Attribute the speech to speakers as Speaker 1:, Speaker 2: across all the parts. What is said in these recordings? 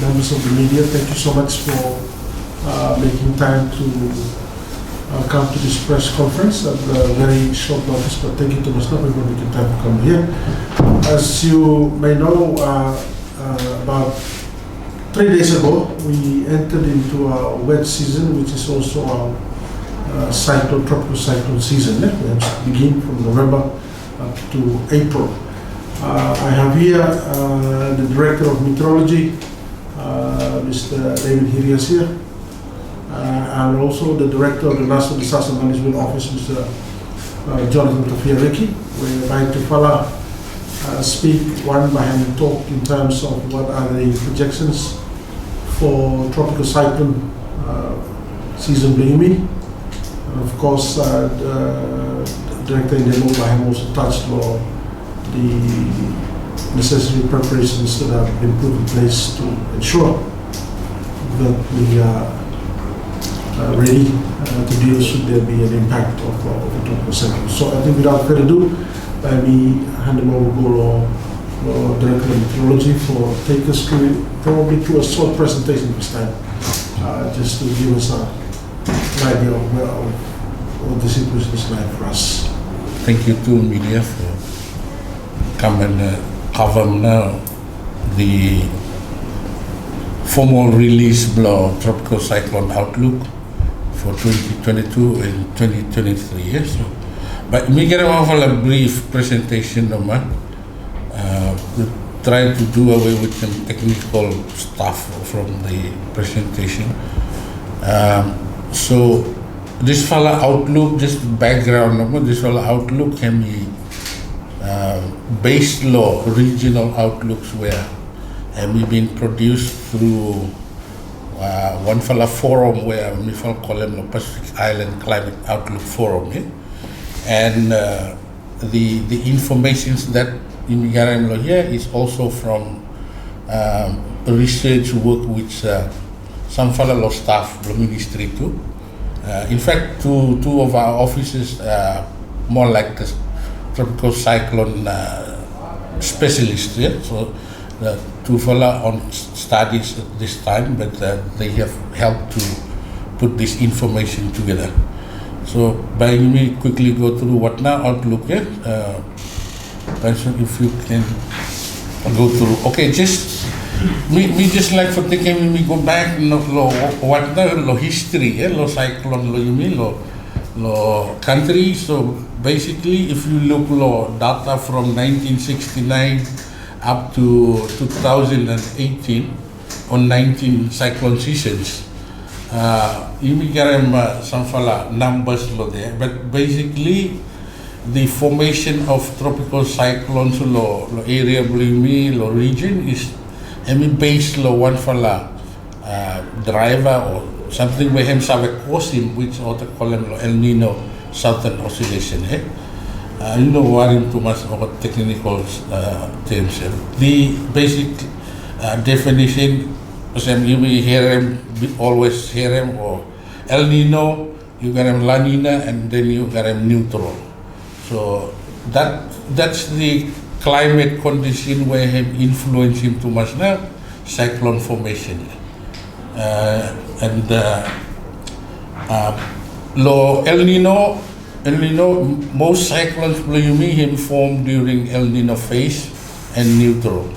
Speaker 1: members of the media, thank you so much for making time to come to this press conference at very short notice, but thank you to Mr. for making time to come here. As you may know, about 3 days ago, we entered into a wet season, which is also our tropical cyclone season. We have to begin from November up to April. I have here the Director of Meteorology, Mr. David Hiriasia, and also the Director of the National Disaster Management Office, Mr. Jonathan Tafiariki, whereby Tufala speak one by hand talk in terms of what are the projections for tropical cyclone season beginning. And of course, Director NDMO by him also touched on the necessary preparations that have been put in place to ensure that we are ready to deal should there be an impact of a tropical cyclone. So I think without further ado, let me hand him over to Director of Meteorology for take us through a short presentation this time, just to give us an idea of what the situation is like for us.
Speaker 2: Thank you to media for coming and cover now the formal release below tropical cyclone outlook for 2022 and 2023. Yes. But we get a brief presentation, we try to do away with some technical stuff from the presentation. So this fella outlook, just background, this fella outlook can be based law regional outlooks where we been produced through one fella forum where we call them Pacific Island Climate Outlook Forum. And the information that in Garem here is also from research work which some fellow staff the ministry too. In fact, two of our offices more like the tropical cyclone specialists. So the two fellow on studies at this time, but they have helped to put this information together. So by me quickly go through what now outlook. If you can go through. Okay, just me just like for thinking we go back what the history, lo cyclone lo country. So basically, if you look data from 1969 up to 2018 on 19 cyclone seasons. You may get some numbers there, but basically the formation of tropical cyclones area region is based one driver or something where him have a cause in which auto call El Nino Southern Oscillation. You know worrying too much about technical terms. The basic definition, you will hear him, always hear him, or El Nino, you got him La Nina, and then you got him neutral. So that's the climate condition where him influence him too much now, cyclone formation. El Nino, most cyclones him form during El Nino phase and neutral.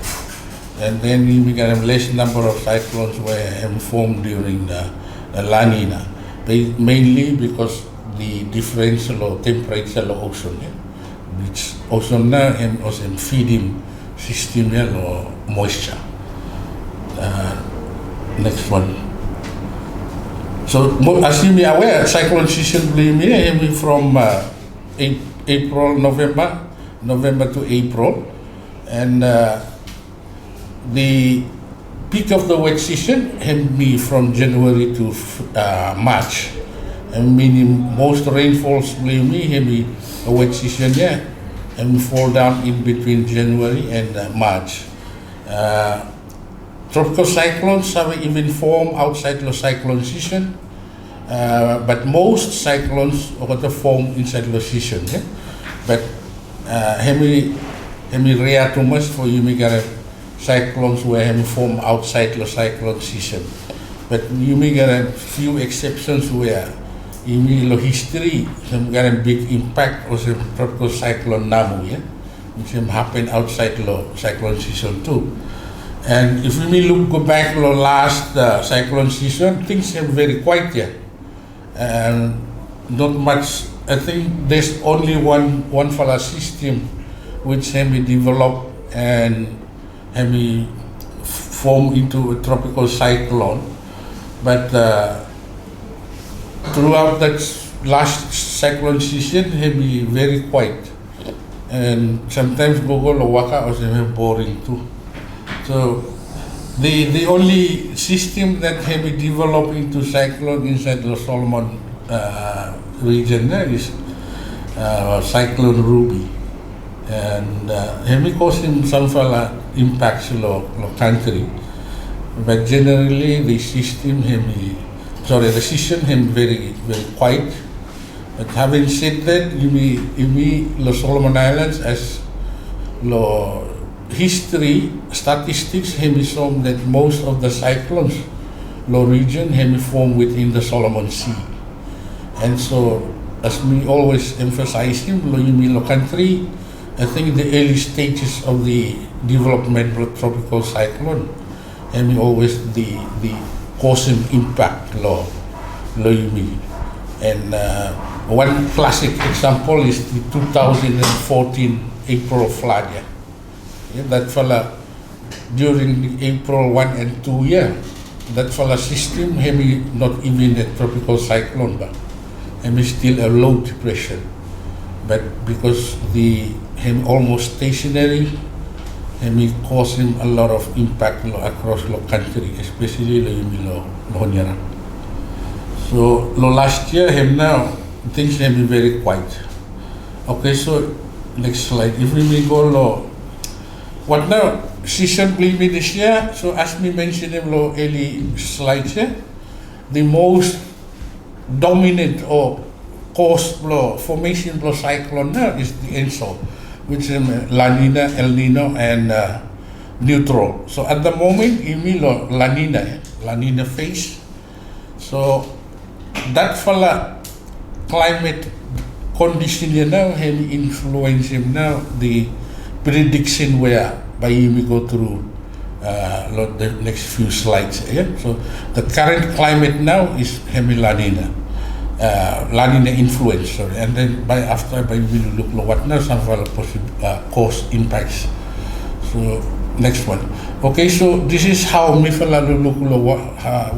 Speaker 2: And then we got a less number of cyclones where him form during the La Nina, mainly because the differential or temperature of ocean, which ocean and ocean feeding system or moisture. Next one. So as you be aware, cyclone season from April, November to April, and the peak of the wet season can be from January to March. And meaning most rainfalls can be a wet season and fall down in between January and March. Tropical cyclones have even formed outside the cyclone season, but most cyclones are formed inside the season. But rare too much for you make cyclones where him form outside the cyclone season. But you may get a few exceptions where in the history, some got a big impact of the tropical cyclone Namu, yeah, which happened outside the cyclone season too. And if we go back to the last cyclone season, things are very quiet here, and not much. I think there's only one fella system which can be developed and can be formed into a tropical cyclone. But throughout that last cyclone season, it be very quiet, and sometimes Google or Waka was very boring too. So the only system that can be developed into cyclone inside the Solomon region is Cyclone Ruby, and it causing some impacts in the country. But generally, the season very quiet. But having said that, the Solomon Islands as the history statistics have shown that most of the cyclones, the region, have formed within the Solomon Sea, and so as we always emphasize the country, I think the early stages of the development of tropical cyclone. And always the causing impact law Yumi. And one classic example is the 2014 April flood. Yeah, that fella during the April 1 and 2 year, that fella system not even a tropical cyclone, but still a low depression. But because the almost stationary, and it caused him a lot of impact across the country, especially the Honiara. So last year, now things have been very quiet. Okay, so next slide. If we go what now season will be this year? So as we mentioned in the early slides here, the most dominant or cause formation of cyclone now is the ENSO, which is La Nina, El Nino, and neutral. So at the moment, La Nina phase. So that fella climate condition now have influenced him now the prediction where by we go through the next few slides. Yeah? So the current climate now is La Nina. La Nina influence, sorry, and then we will look what now some possible cause impacts. So next one. Okay, so this is how Mifala look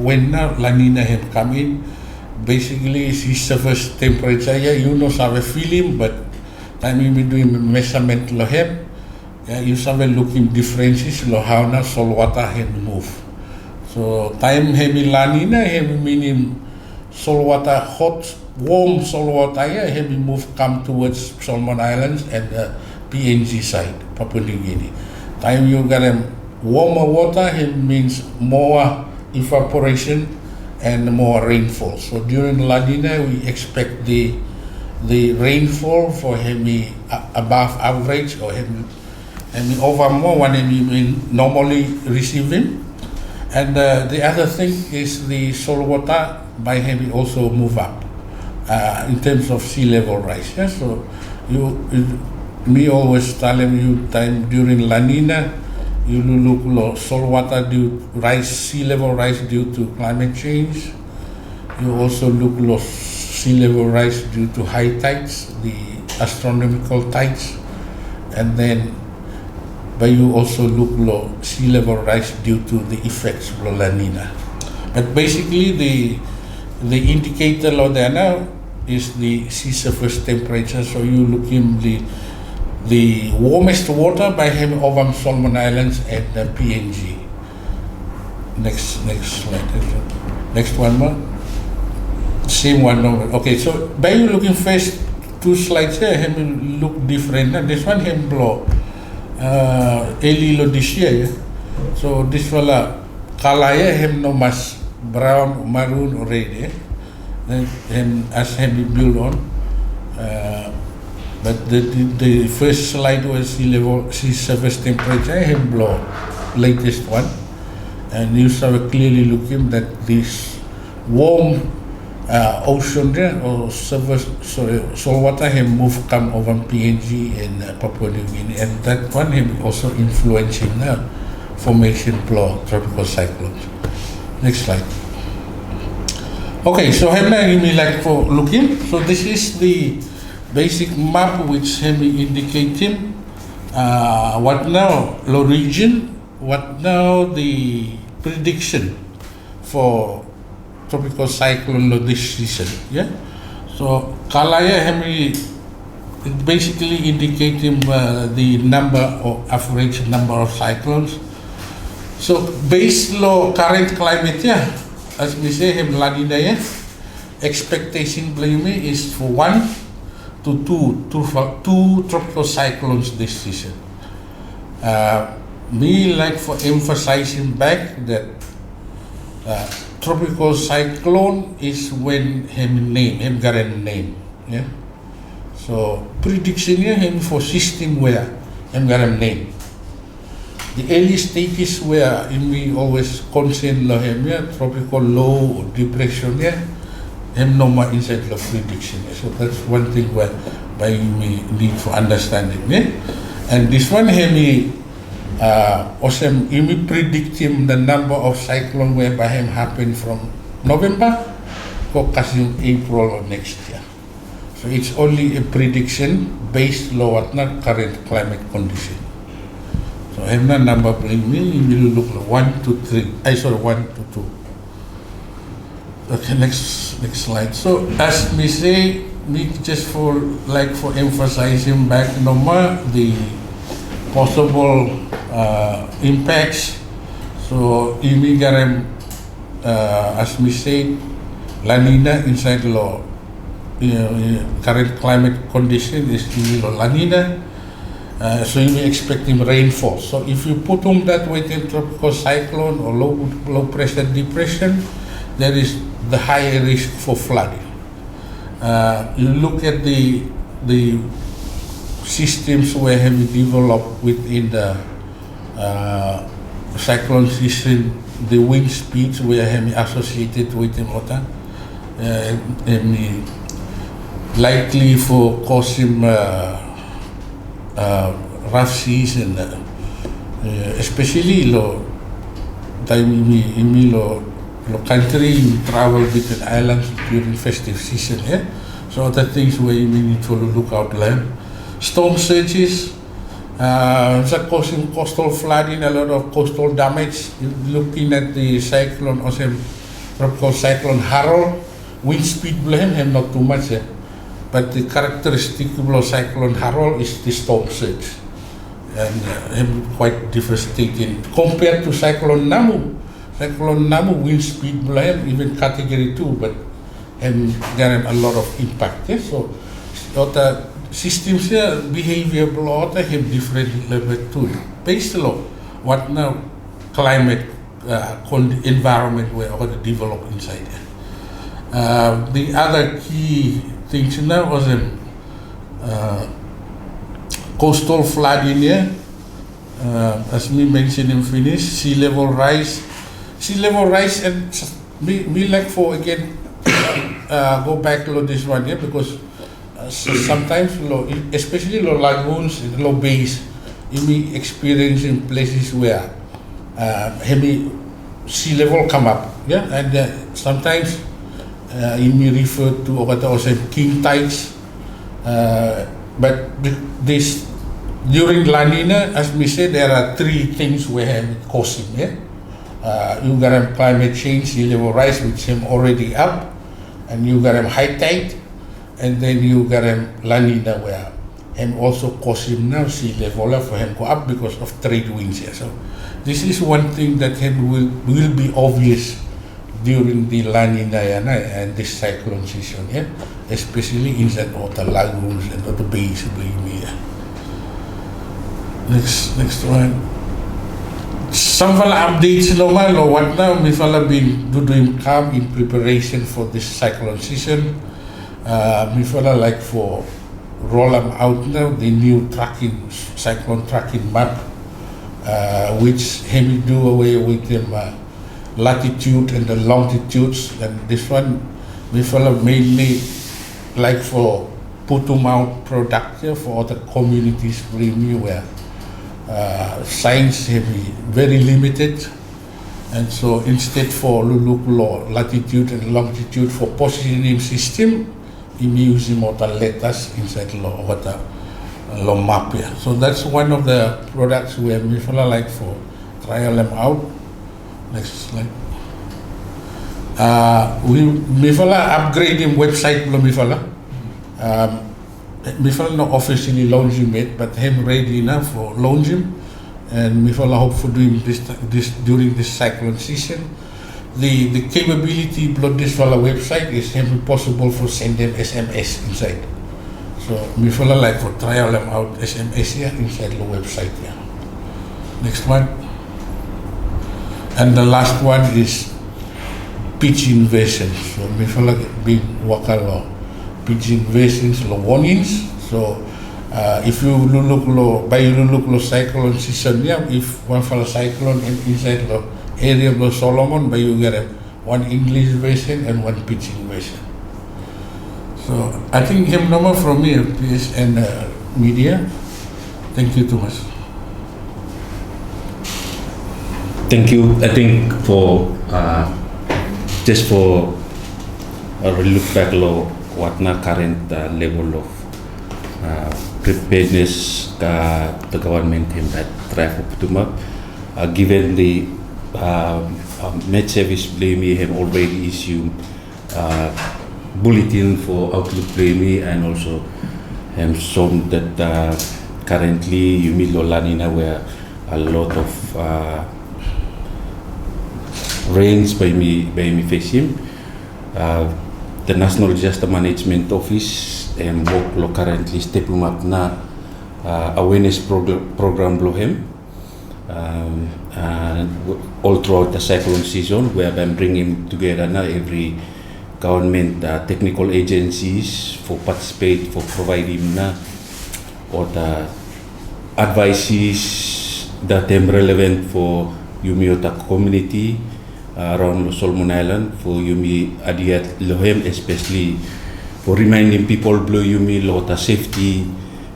Speaker 2: when now La Nina have come in. Basically, it's surface temperature. Yeah, you know, have a feeling, but time we doing measurement lo have. Yeah, you have looking differences lo how now salt water have move. So time heavy La Nina have meaning salt water, hot, warm salt water have moved come towards Solomon Islands and the PNG side, Papua New Guinea. Time you get warmer water, it means more evaporation and more rainfall. So during La Nina, we expect the rainfall for heavy above average or heavy over more when we normally receiving. And the other thing is the salt water by heavy also move up in terms of sea level rise. Yeah? So me always telling you time during La Nina, you look salt water sea level rise due to climate change. You also look sea level rise due to high tides, the astronomical tides, and then but you also look sea level rise due to the effects of La Nina. But basically the indicator there now is the sea surface temperature. So you look in the warmest water by having over Solomon Islands and the PNG. Next slide. Next one more. Same one. Okay, so by you looking first two slides here, have look different. This one have blow early this year. Yeah? So this one color have no much brown, maroon, or red. Yeah? Then as have been built on. But the first slide was sea surface temperature have blow latest one, and you saw clearly looking that this warm ocean there or saltwater have moved come over PNG and Papua New Guinea, and that one have also influencing the formation of tropical cyclones. Next slide. Okay, so have me like for looking. So this is the basic map which have indicating what now the region, what now the prediction for tropical cyclone this season. Yeah. So Kalaya have basically indicating the number or average number of cyclones. So based on current climate, yeah, as we say, La Nina, yeah, expectation is for 1 to 2 tropical cyclones this season. Me like for emphasizing back that tropical cyclone is when him got a name, yeah. So prediction here him for system where him got a name. The early stages where we always concern him, yeah, tropical low or depression, yeah, him no more inside the prediction. Yeah. So that's one thing where by we need for understanding, yeah. And this one him also we predict him the number of cyclone whereby him happen from November to April of next year. So it's only a prediction based on what not current climate condition. So him na number bring me, you will look like 1 to 3. 1 to 2. Okay, next slide. So as we say, me just for emphasizing back no more the possible impacts. So immigrant, as we say, La Nina inside law. Current climate condition is La Nina. So you may expecting rainfall. So if you put on that within tropical cyclone or low pressure depression, there is the higher risk for flooding. You look at the systems where have developed within the cyclone season, the wind speeds where have associated with the water, likely for causing rough seas and especially lo country you travel between islands during festive season, yeah. So the things where you need to look out land. Storm surges, causing coastal flooding, a lot of coastal damage. Looking at the cyclone, also tropical cyclone Harold, wind speed have not too much, yeah. But the characteristic of cyclone Harold is the storm surge, and quite devastating compared to cyclone Namu. Cyclone Namu wind speed even category 2, but got a lot of impact. Yeah? So the systems here behavior have different level too, based on what now climate environment where all the develop inside there. The other key things now was coastal flooding here, as we mentioned in Finnish, sea level rise, and we like for again go back to this one here, because sometimes low, especially low lagoons and low bays, you may experience in places where heavy sea level come up, yeah, and sometimes you may refer to what also king tides, but this during La Nina, as we said, there are 3 things we have causing, yeah. You got climate change, sea level rise, which is already up, and you got high tide, and then you got La Nina where and also causing now sea level for him go up because of trade winds here. So this is one thing that will be obvious during the La Nina and this cyclone season, yeah, especially inside all the lagoons and all the bays. Next one. Some updates normal or what now? We have been doing calm in preparation for this cyclone season. We like for roll out now the new cyclone tracking map. which him do away with the latitude and the longitudes, and this one we follow mainly like for put them out product for other communities where science have very limited, and so instead for look latitude and longitude for positioning system, we use more letters inside what the map here. So that's one of the products where we follow like for trial them out. Next slide. We follow upgrading website we follow. We follow not officially launch him yet, but him ready enough for launch him, and we follow hope for doing this during this cyclone season. The capability of this follow website is possible for send them SMS inside. So we follow like for trial them out SMS here inside the website here. Next one. And the last one is pitch invasion. So we follow big wakalo pitch invasions, warnings. So if you look by cyclone season, yeah, if one follow cyclone inside the area of the Solomon, but you get one English version and one pitch invasion. So I think him number from here, please, and media. Thank you too much.
Speaker 3: Thank you. I think for just for a look back what na current level of preparedness the government in that try to put them up, given the Met Service blame have already issued bulletin for outlook blame, and also shown that currently you meet La Nina where a lot of rains by me facing. The National Disaster Management Office and work currently stepping up na awareness program blohem all throughout the cyclone season, where I'm bringing together na every government technical agencies for participate for providing na or the advices that are relevant for Yumiota community around Solomon Island, for Yumi Adiat Lohem, especially for reminding people below Yumi lot of safety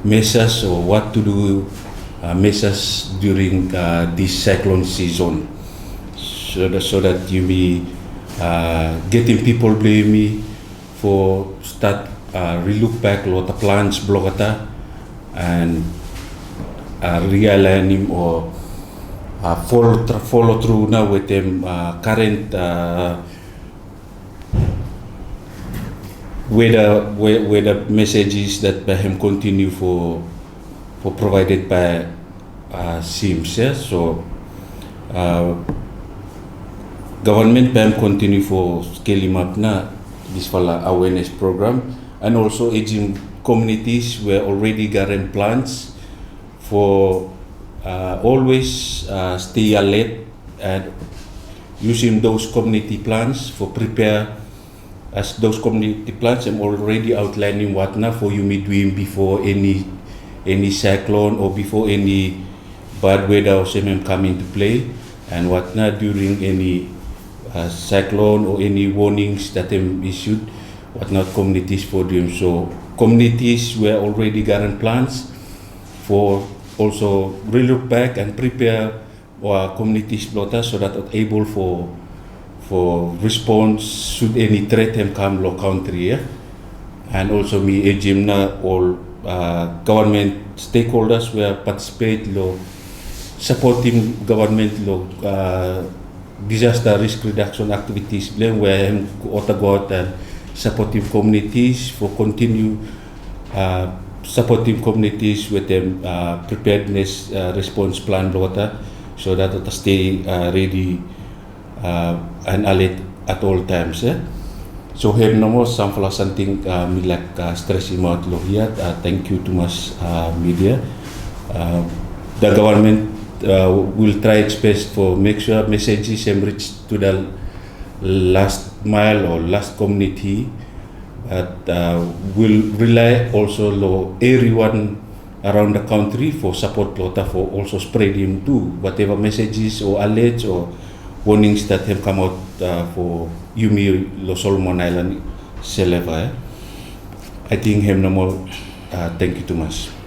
Speaker 3: measures or what to do measures during this cyclone season, so that Yumi getting people below Yumi for start relook back lot of plans blogata and realigning or follow through now with them current where the messages that by him continue for provided by SIMS. Yeah? So government by him continue for scaling up na this awareness program, and also aging communities were already gathering plans for always stay alert and using those community plans for prepare as those community plans. I'm already outlining what now for you doing before any cyclone or before any bad weather or something come into play, and what now during any cyclone or any warnings that them issued, what not communities for them. So communities were already gathering plans for also relook back and prepare our communities blotter so that are able for response should any threat come low country. Yeah? And also me agimna all government stakeholders were participate lo supporting government lo disaster risk reduction activities blame where otagot and supporting communities for continue supporting communities with them preparedness response plan water, so that they stay ready and alert at all times. So here no more something me like stressing out here. Thank you too much media. The government will try its best for make sure messages reach to the last mile or last community, but will rely also on everyone around the country for support plota for also spreading to whatever messages or alerts or warnings that have come out for Yumi Lo Solomon Island Seleva. I think him no more. Thank you too much.